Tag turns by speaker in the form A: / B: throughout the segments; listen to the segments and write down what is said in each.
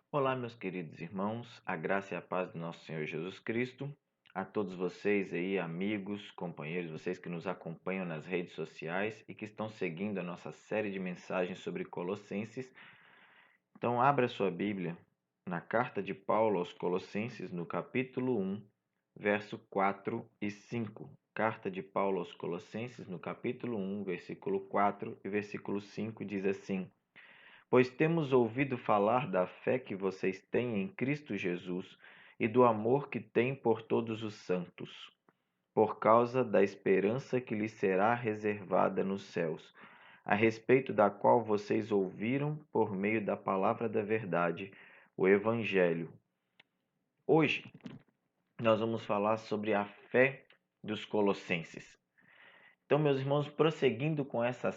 A: Olá, meus queridos irmãos, a graça e a paz do nosso Senhor Jesus Cristo, a todos vocês aí, amigos, companheiros, vocês que nos acompanham nas redes sociais e que estão seguindo a nossa série de mensagens sobre Colossenses. Então, abra sua Bíblia na carta de Paulo aos Colossenses, no capítulo 1, verso 4 e 5. Carta de Paulo aos Colossenses, no capítulo 1, versículo 4 e versículo 5, diz assim: Pois temos ouvido falar da fé que vocês têm em Cristo Jesus e do amor que têm por todos os santos, por causa da esperança que lhes será reservada nos céus, a respeito da qual vocês ouviram por meio da palavra da verdade, o Evangelho. Hoje nós vamos falar sobre a fé dos colossenses. Então, meus irmãos, prosseguindo com essa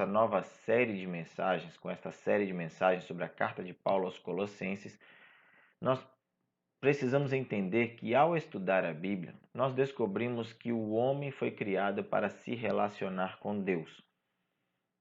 A: nova série de mensagens, com esta série de mensagens sobre a carta de Paulo aos Colossenses, nós precisamos entender que ao estudar a Bíblia, nós descobrimos que o homem foi criado para se relacionar com Deus,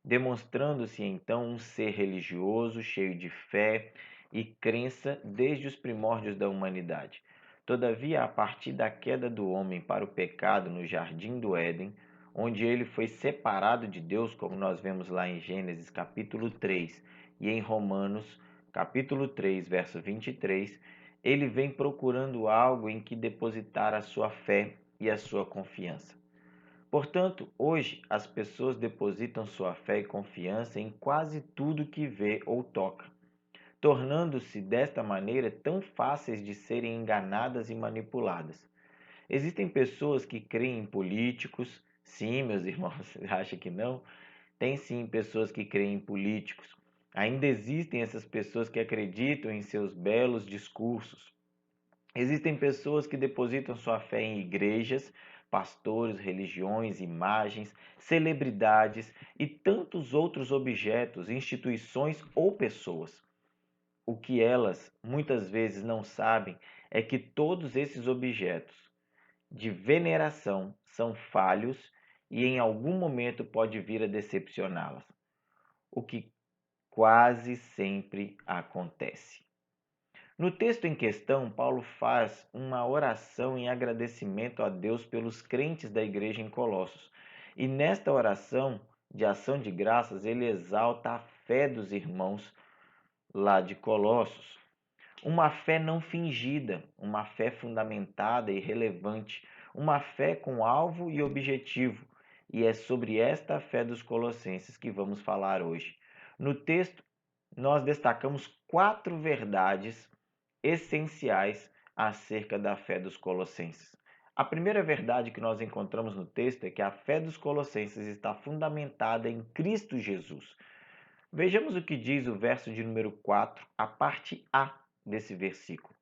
A: demonstrando-se então um ser religioso, cheio de fé e crença desde os primórdios da humanidade. Todavia, a partir da queda do homem para o pecado no jardim do Éden, onde ele foi separado de Deus, como nós vemos lá em Gênesis capítulo 3 e em Romanos capítulo 3, verso 23, ele vem procurando algo em que depositar a sua fé e a sua confiança. Portanto, hoje as pessoas depositam sua fé e confiança em quase tudo que vê ou toca, tornando-se desta maneira tão fáceis de serem enganadas e manipuladas. Existem pessoas que creem em políticos, sim, meus irmãos, acha que não? Tem sim pessoas que creem em políticos. Ainda existem essas pessoas que acreditam em seus belos discursos. Existem pessoas que depositam sua fé em igrejas, pastores, religiões, imagens, celebridades e tantos outros objetos, instituições ou pessoas. O que elas muitas vezes não sabem é que todos esses objetos de veneração são falhos e em algum momento pode vir a decepcioná-las, o que quase sempre acontece. No texto em questão, Paulo faz uma oração em agradecimento a Deus pelos crentes da igreja em Colossos. E nesta oração de ação de graças, ele exalta a fé dos irmãos lá de Colossos. Uma fé não fingida, uma fé fundamentada e relevante, uma fé com alvo e objetivo. E é sobre esta fé dos colossenses que vamos falar hoje. No texto, nós destacamos 4 verdades essenciais acerca da fé dos colossenses. A primeira verdade que nós encontramos no texto é que a fé dos colossenses está fundamentada em Cristo Jesus. Vejamos o que diz o verso de número 4, a parte A desse versículo.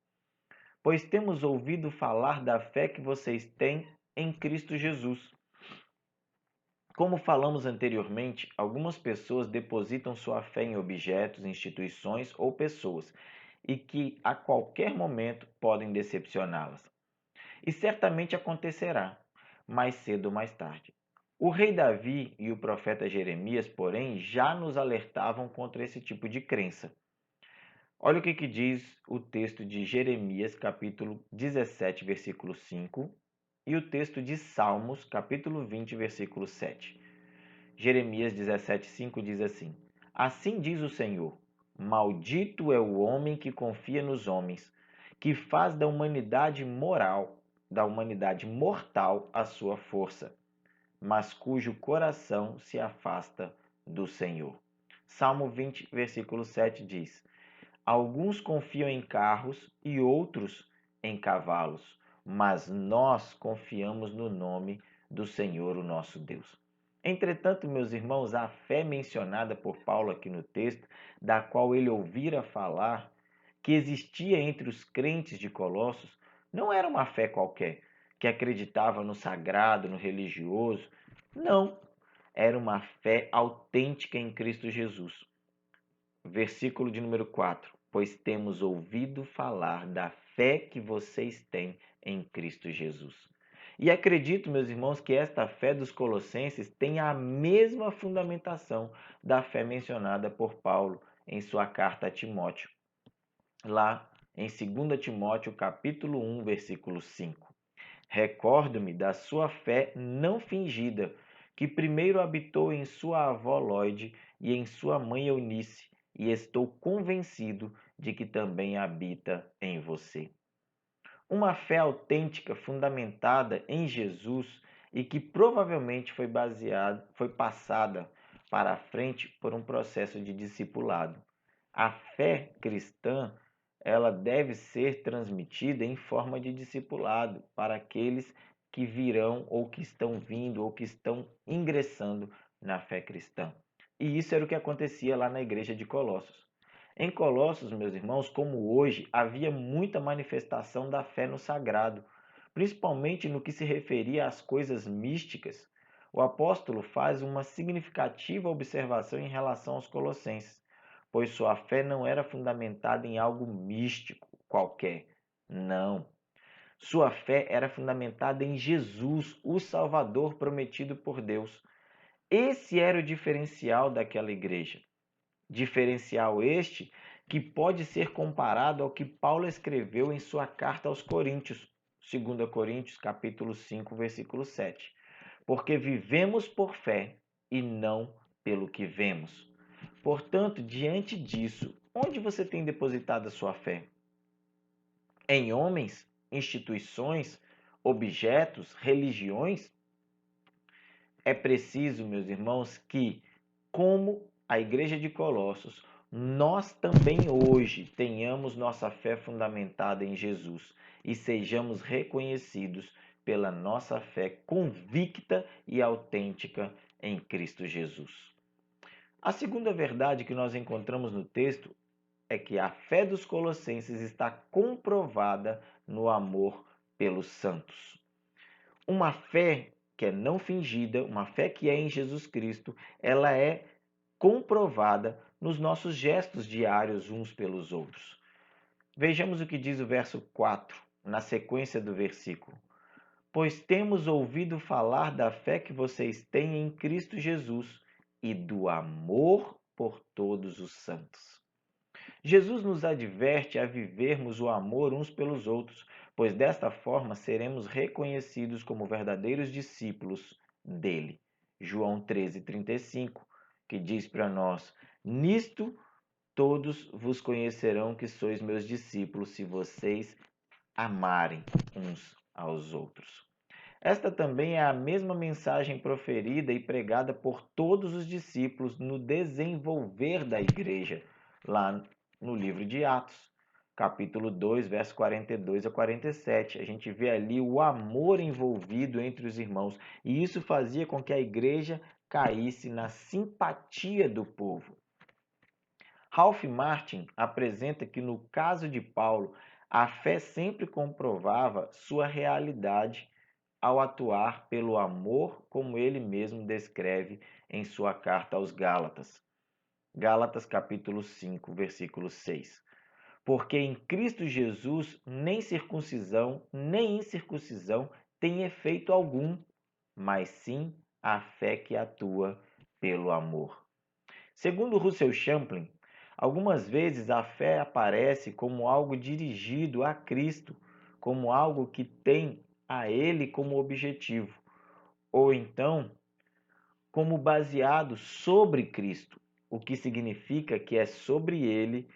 A: Pois temos ouvido falar da fé que vocês têm em Cristo Jesus. Como falamos anteriormente, algumas pessoas depositam sua fé em objetos, instituições ou pessoas e que a qualquer momento podem decepcioná-las. E certamente acontecerá, mais cedo ou mais tarde. O rei Davi e o profeta Jeremias, porém, já nos alertavam contra esse tipo de crença. Olha o que diz o texto de Jeremias, capítulo 17, versículo 5, e o texto de Salmos, capítulo 20, versículo 7. Jeremias 17:5 diz assim: Assim diz o Senhor: Maldito é o homem que confia nos homens, que faz da humanidade moral, da humanidade mortal a sua força, mas cujo coração se afasta do Senhor. Salmo 20, versículo 7 diz: Alguns confiam em carros e outros em cavalos, mas nós confiamos no nome do Senhor, o nosso Deus. Entretanto, meus irmãos, a fé mencionada por Paulo aqui no texto, da qual ele ouvira falar, que existia entre os crentes de Colossos, não era uma fé qualquer, que acreditava no sagrado, no religioso. Não, era uma fé autêntica em Cristo Jesus. Versículo de número 4. Pois temos ouvido falar da fé que vocês têm em Cristo Jesus. E acredito, meus irmãos, que esta fé dos colossenses tem a mesma fundamentação da fé mencionada por Paulo em sua carta a Timóteo. lá em 2 Timóteo capítulo 1, versículo 5. Recordo-me da sua fé não fingida, que primeiro habitou em sua avó Lóide e em sua mãe Eunice, e estou convencido de que também habita em você. Uma fé autêntica, fundamentada em Jesus e que provavelmente foi passada para a frente por um processo de discipulado. A fé cristã, ela deve ser transmitida em forma de discipulado para aqueles que virão ou que estão vindo ou que estão ingressando na fé cristã. E isso era o que acontecia lá na igreja de Colossos. Em Colossos, meus irmãos, como hoje, havia muita manifestação da fé no sagrado, principalmente no que se referia às coisas místicas. O apóstolo faz uma significativa observação em relação aos colossenses, pois sua fé não era fundamentada em algo místico qualquer. Não. Sua fé era fundamentada em Jesus, o Salvador prometido por Deus. Esse era o diferencial daquela igreja. Diferencial este que pode ser comparado ao que Paulo escreveu em sua carta aos Coríntios, 2 Coríntios, capítulo 5, versículo 7. Porque vivemos por fé e não pelo que vemos. Portanto, diante disso, onde você tem depositado a sua fé? Em homens, instituições, objetos, religiões? É preciso, meus irmãos, que, como a igreja de Colossos, nós também hoje tenhamos nossa fé fundamentada em Jesus e sejamos reconhecidos pela nossa fé convicta e autêntica em Cristo Jesus. A segunda verdade que nós encontramos no texto é que a fé dos colossenses está comprovada no amor pelos santos. Uma fé que é não fingida, uma fé que é em Jesus Cristo, ela é comprovada nos nossos gestos diários uns pelos outros. Vejamos o que diz o verso 4, na sequência do versículo. Pois temos ouvido falar da fé que vocês têm em Cristo Jesus e do amor por todos os santos. Jesus nos adverte a vivermos o amor uns pelos outros, pois desta forma seremos reconhecidos como verdadeiros discípulos dele. João 13:35, que diz para nós: Nisto todos vos conhecerão que sois meus discípulos, se vocês amarem uns aos outros. Esta também é a mesma mensagem proferida e pregada por todos os discípulos no desenvolver da igreja, lá no livro de Atos, capítulo 2, verso 42 a 47. A gente vê ali o amor envolvido entre os irmãos, e isso fazia com que a igreja caísse na simpatia do povo. Ralph Martin apresenta que no caso de Paulo, a fé sempre comprovava sua realidade ao atuar pelo amor, como ele mesmo descreve em sua carta aos Gálatas. Gálatas capítulo 5, versículo 6. Porque em Cristo Jesus nem circuncisão, nem incircuncisão tem efeito algum, mas sim a fé que atua pelo amor. Segundo Russell Champlin, algumas vezes a fé aparece como algo dirigido a Cristo, como algo que tem a Ele como objetivo, ou então como baseado sobre Cristo, o que significa que é sobre Ele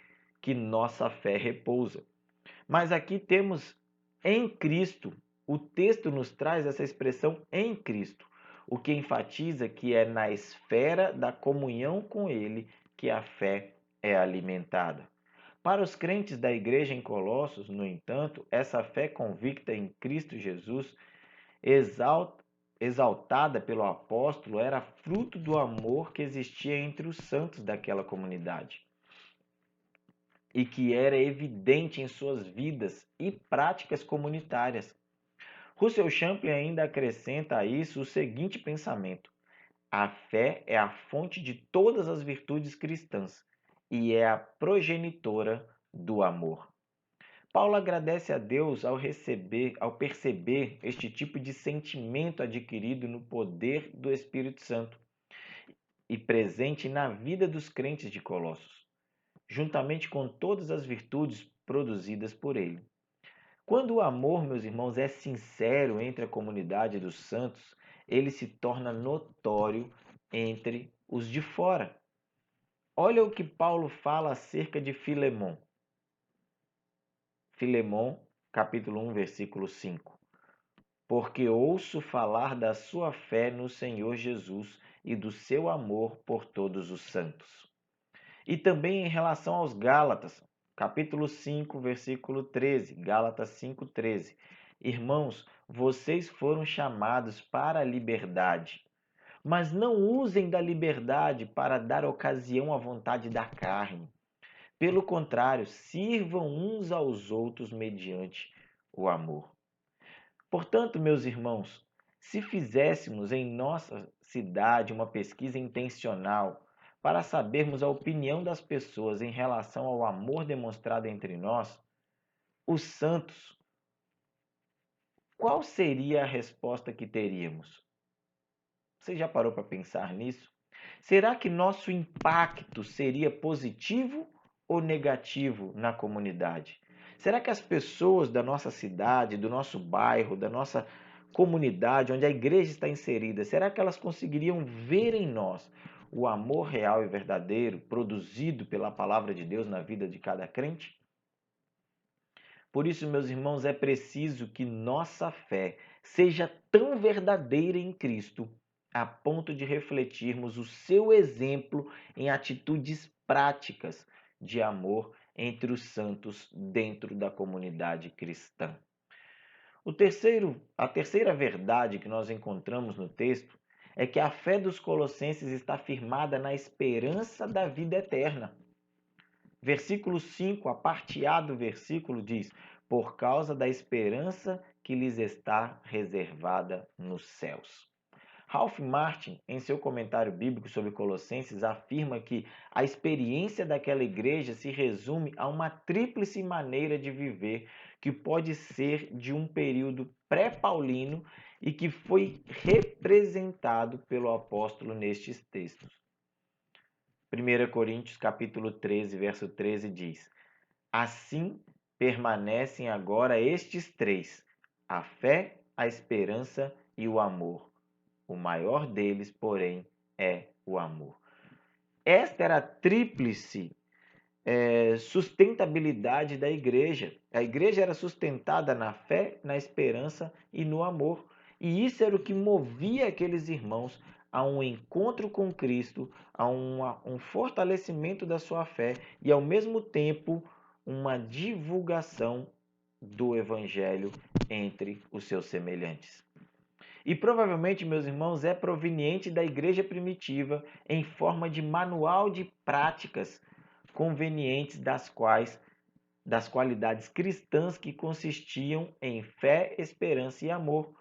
A: que nossa fé repousa. Mas aqui temos em Cristo, o texto nos traz essa expressão em Cristo, o que enfatiza que é na esfera da comunhão com Ele que a fé é alimentada. Para os crentes da igreja em Colossos, no entanto, essa fé convicta em Cristo Jesus, exaltada pelo apóstolo, era fruto do amor que existia entre os santos daquela comunidade e que era evidente em suas vidas e práticas comunitárias. Russell Champlin ainda acrescenta a isso o seguinte pensamento: a fé é a fonte de todas as virtudes cristãs e é a progenitora do amor. Paulo agradece a Deus ao perceber este tipo de sentimento adquirido no poder do Espírito Santo e presente na vida dos crentes de Colossos. Juntamente com todas as virtudes produzidas por ele. Quando o amor, meus irmãos, é sincero entre a comunidade dos santos, ele se torna notório entre os de fora. Olha o que Paulo fala acerca de Filemon. Filemon, capítulo 1, versículo 5. Porque ouço falar da sua fé no Senhor Jesus e do seu amor por todos os santos. E também em relação aos Gálatas, capítulo 5, versículo 13, Gálatas 5, 13. Irmãos, vocês foram chamados para a liberdade, mas não usem da liberdade para dar ocasião à vontade da carne. Pelo contrário, sirvam uns aos outros mediante o amor. Portanto, meus irmãos, se fizéssemos em nossa cidade uma pesquisa intencional para sabermos a opinião das pessoas em relação ao amor demonstrado entre nós, os santos, qual seria a resposta que teríamos? Você já parou para pensar nisso? Será que nosso impacto seria positivo ou negativo na comunidade? Será que as pessoas da nossa cidade, do nosso bairro, da nossa comunidade, onde a igreja está inserida, será que elas conseguiriam ver em nós o amor real e verdadeiro produzido pela palavra de Deus na vida de cada crente? Por isso, meus irmãos, é preciso que nossa fé seja tão verdadeira em Cristo a ponto de refletirmos o seu exemplo em atitudes práticas de amor entre os santos dentro da comunidade cristã. A terceira verdade que nós encontramos no texto é que a fé dos colossenses está firmada na esperança da vida eterna. Versículo 5, a parte A do versículo diz: por causa da esperança que lhes está reservada nos céus. Ralph Martin, em seu comentário bíblico sobre Colossenses, afirma que a experiência daquela igreja se resume a uma tríplice maneira de viver que pode ser de um período pré-paulino e que foi representado pelo apóstolo nestes textos. 1 Coríntios capítulo 13, verso 13 diz: assim permanecem agora estes três: a fé, a esperança e o amor. O maior deles, porém, é o amor. Esta era a tríplice sustentabilidade da igreja. A igreja era sustentada na fé, na esperança e no amor. E isso era o que movia aqueles irmãos a um encontro com Cristo, a um fortalecimento da sua fé e, ao mesmo tempo, uma divulgação do Evangelho entre os seus semelhantes. E provavelmente, meus irmãos, é proveniente da igreja primitiva em forma de manual de práticas convenientes das qualidades cristãs que consistiam em fé, esperança e amor.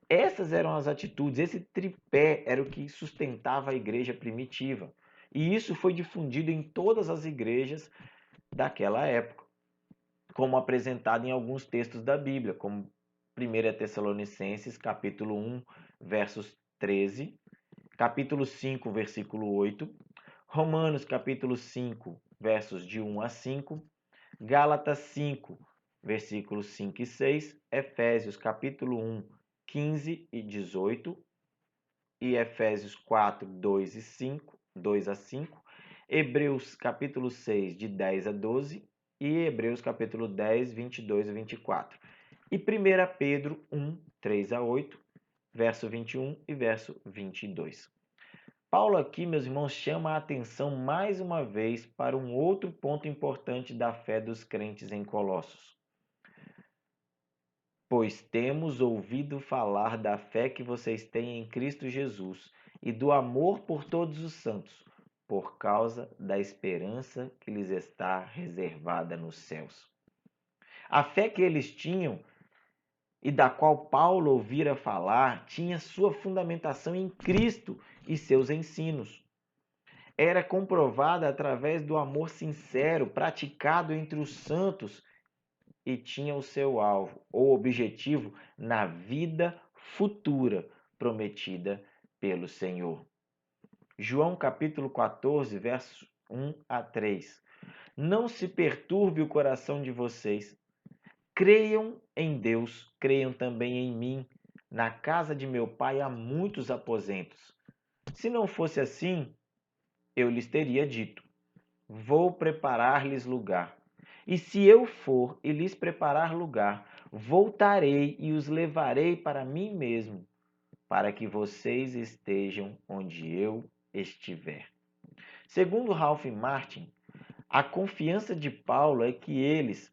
A: Essas eram as atitudes, esse tripé era o que sustentava a igreja primitiva. E isso foi difundido em todas as igrejas daquela época, como apresentado em alguns textos da Bíblia, como 1 Tessalonicenses, capítulo 1, versos 13, capítulo 5, versículo 8, Romanos, capítulo 5, versos de 1 a 5, Gálatas 5, versículos 5 e 6, Efésios, capítulo 1, 15 e 18, e Efésios 4, 2 a 5, Hebreus, capítulo 6, de 10 a 12, e Hebreus, capítulo 10, 22 a 24. E 1 Pedro 1, 3 a 8, verso 21 e verso 22. Paulo aqui, meus irmãos, chama a atenção mais uma vez para um outro ponto importante da fé dos crentes em Colossos. Pois temos ouvido falar da fé que vocês têm em Cristo Jesus e do amor por todos os santos, por causa da esperança que lhes está reservada nos céus. A fé que eles tinham e da qual Paulo ouvira falar tinha sua fundamentação em Cristo e seus ensinos. Era comprovada através do amor sincero praticado entre os santos e tinha o seu alvo ou objetivo na vida futura prometida pelo Senhor. João capítulo 14, verso 1 a 3. Não se perturbe o coração de vocês. Creiam em Deus, creiam também em mim. Na casa de meu pai há muitos aposentos. Se não fosse assim, eu lhes teria dito: vou preparar-lhes lugar. E se eu for e lhes preparar lugar, voltarei e os levarei para mim mesmo, para que vocês estejam onde eu estiver. Segundo Ralph Martin, a confiança de Paulo é que eles,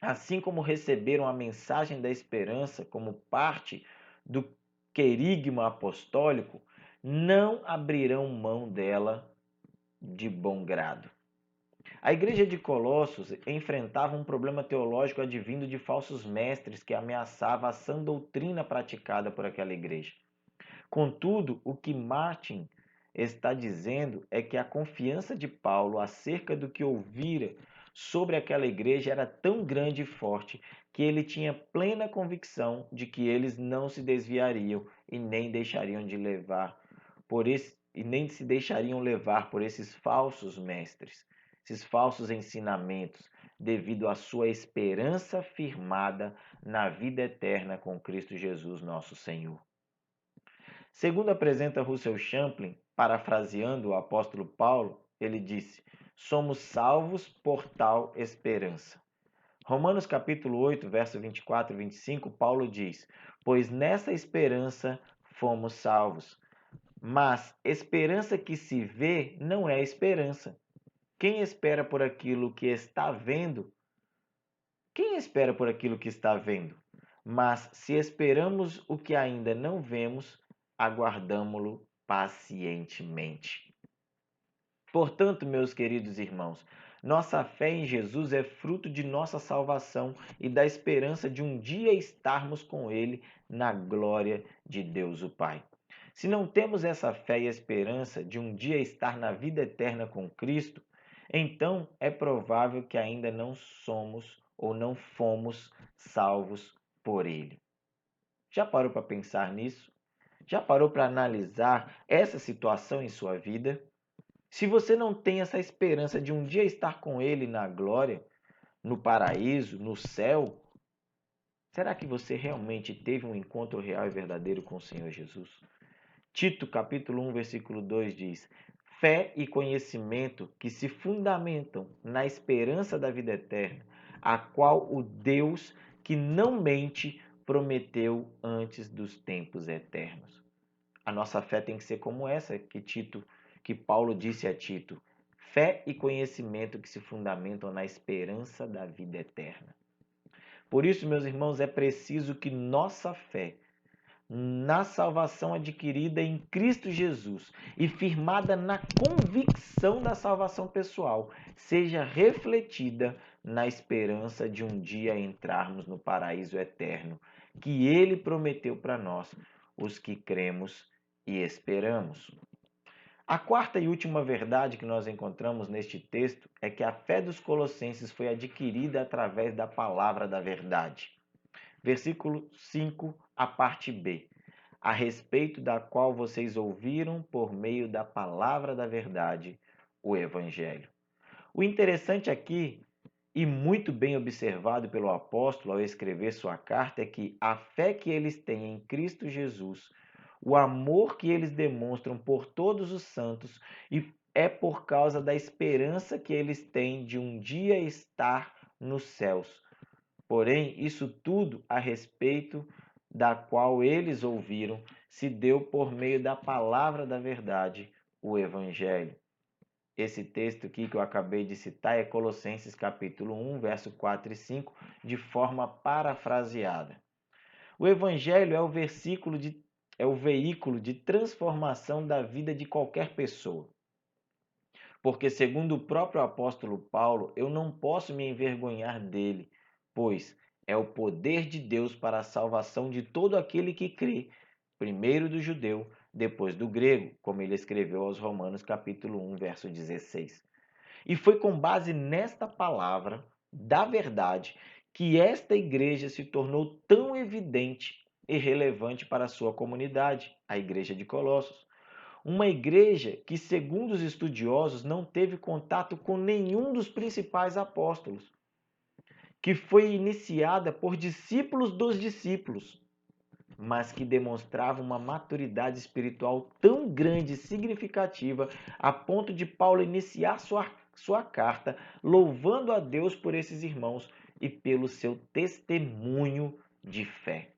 A: assim como receberam a mensagem da esperança como parte do querigma apostólico, não abrirão mão dela de bom grado. A igreja de Colossos enfrentava um problema teológico advindo de falsos mestres que ameaçava a sã doutrina praticada por aquela igreja. Contudo, o que Martin está dizendo é que a confiança de Paulo acerca do que ouvira sobre aquela igreja era tão grande e forte que ele tinha plena convicção de que eles não se desviariam e nem deixariam de levar e nem se deixariam levar por esses falsos mestres, esses falsos ensinamentos, devido à sua esperança firmada na vida eterna com Cristo Jesus, nosso Senhor. Segundo apresenta Russell Champlin, parafraseando o apóstolo Paulo, ele disse: somos salvos por tal esperança. Romanos capítulo 8, verso 24 e 25, Paulo diz: pois nessa esperança fomos salvos. Mas esperança que se vê não é esperança. Quem espera por aquilo que está vendo? Quem espera por aquilo que está vendo? Mas se esperamos o que ainda não vemos, aguardamo-lo pacientemente. Portanto, meus queridos irmãos, nossa fé em Jesus é fruto de nossa salvação e da esperança de um dia estarmos com Ele na glória de Deus o Pai. Se não temos essa fé e esperança de um dia estar na vida eterna com Cristo, então é provável que ainda não somos ou não fomos salvos por Ele. Já parou para pensar nisso? Já parou para analisar essa situação em sua vida? Se você não tem essa esperança de um dia estar com Ele na glória, no paraíso, no céu, será que você realmente teve um encontro real e verdadeiro com o Senhor Jesus? Tito, capítulo 1, versículo 2 diz: fé e conhecimento que se fundamentam na esperança da vida eterna, a qual o Deus que não mente prometeu antes dos tempos eternos. A nossa fé tem que ser como essa que Paulo disse a Tito: fé e conhecimento que se fundamentam na esperança da vida eterna. Por isso, meus irmãos, é preciso que nossa fé na salvação adquirida em Cristo Jesus e firmada na convicção da salvação pessoal, seja refletida na esperança de um dia entrarmos no paraíso eterno, que Ele prometeu para nós, os que cremos e esperamos. A quarta e última verdade que nós encontramos neste texto é que a fé dos colossenses foi adquirida através da palavra da verdade. Versículo 5, a parte B. A respeito da qual vocês ouviram por meio da palavra da verdade, o Evangelho. O interessante aqui, e muito bem observado pelo apóstolo ao escrever sua carta, é que a fé que eles têm em Cristo Jesus, o amor que eles demonstram por todos os santos, e é por causa da esperança que eles têm de um dia estar nos céus. Porém, isso tudo a respeito da qual eles ouviram se deu por meio da palavra da verdade, o Evangelho. Esse texto aqui que eu acabei de citar é Colossenses capítulo 1, verso 4 e 5, de forma parafraseada. O Evangelho é o veículo de transformação da vida de qualquer pessoa. Porque, segundo o próprio apóstolo Paulo, eu não posso me envergonhar dele, pois é o poder de Deus para a salvação de todo aquele que crê, primeiro do judeu, depois do grego, como ele escreveu aos Romanos capítulo 1, verso 16. E foi com base nesta palavra da verdade que esta igreja se tornou tão evidente e relevante para a sua comunidade, a igreja de Colossos. Uma igreja que, segundo os estudiosos, não teve contato com nenhum dos principais apóstolos, que foi iniciada por discípulos dos discípulos, mas que demonstrava uma maturidade espiritual tão grande e significativa a ponto de Paulo iniciar sua carta louvando a Deus por esses irmãos e pelo seu testemunho de fé.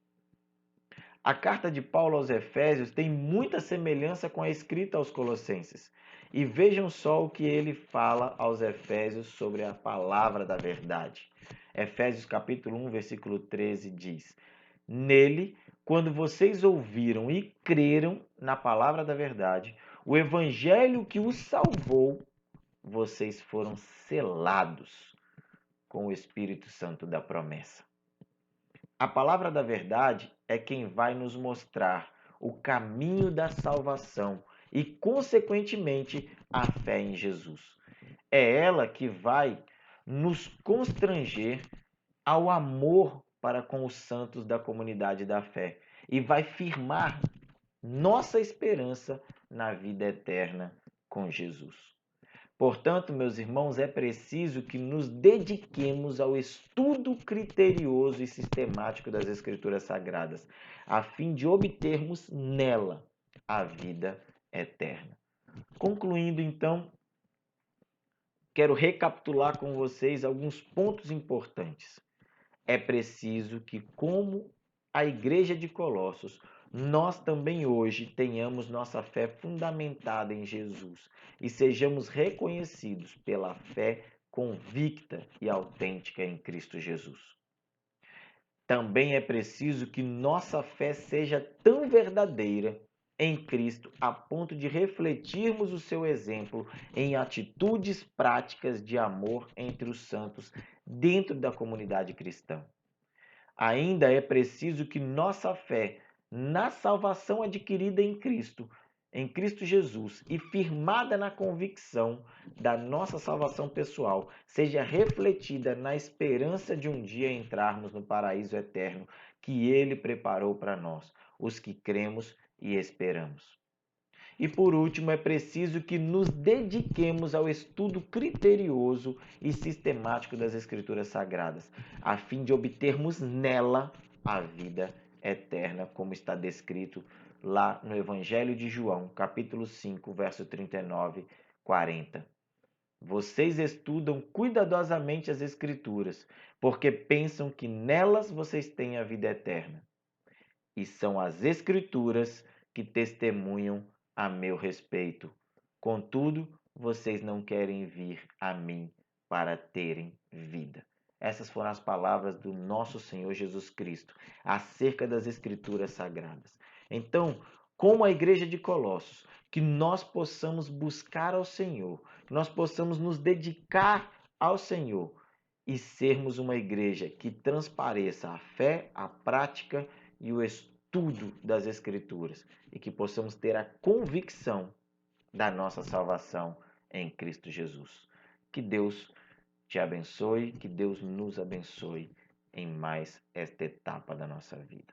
A: A carta de Paulo aos Efésios tem muita semelhança com a escrita aos Colossenses. E vejam só o que ele fala aos Efésios sobre a palavra da verdade. Efésios capítulo 1, versículo 13 diz: Nele, quando vocês ouviram e creram na palavra da verdade, o evangelho que os salvou, vocês foram selados com o Espírito Santo da promessa. A palavra da verdade é quem vai nos mostrar o caminho da salvação e, consequentemente, a fé em Jesus. É ela que vai nos constranger ao amor para com os santos da comunidade da fé e vai firmar nossa esperança na vida eterna com Jesus. Portanto, meus irmãos, é preciso que nos dediquemos ao estudo criterioso e sistemático das Escrituras Sagradas, a fim de obtermos nela a vida eterna. Concluindo, então, quero recapitular com vocês alguns pontos importantes. É preciso que, como a Igreja de Colossos, nós também hoje tenhamos nossa fé fundamentada em Jesus e sejamos reconhecidos pela fé convicta e autêntica em Cristo Jesus. Também é preciso que nossa fé seja tão verdadeira em Cristo a ponto de refletirmos o seu exemplo em atitudes práticas de amor entre os santos dentro da comunidade cristã. Ainda é preciso que nossa fé na salvação adquirida em Cristo Jesus, e firmada na convicção da nossa salvação pessoal, seja refletida na esperança de um dia entrarmos no paraíso eterno que Ele preparou para nós, os que cremos e esperamos. E por último, é preciso que nos dediquemos ao estudo criterioso e sistemático das Escrituras Sagradas, a fim de obtermos nela a vida eterna, como está descrito lá no Evangelho de João, capítulo 5, verso 39, 40. Vocês estudam cuidadosamente as Escrituras, porque pensam que nelas vocês têm a vida eterna. E são as Escrituras que testemunham a meu respeito. Contudo, vocês não querem vir a mim para terem vida. Essas foram as palavras do nosso Senhor Jesus Cristo acerca das Escrituras Sagradas. Então, como a igreja de Colossos, que nós possamos buscar ao Senhor, que nós possamos nos dedicar ao Senhor e sermos uma igreja que transpareça a fé, a prática e o estudo das Escrituras e que possamos ter a convicção da nossa salvação em Cristo Jesus. Que Deus te abençoe, que Deus nos abençoe em mais esta etapa da nossa vida.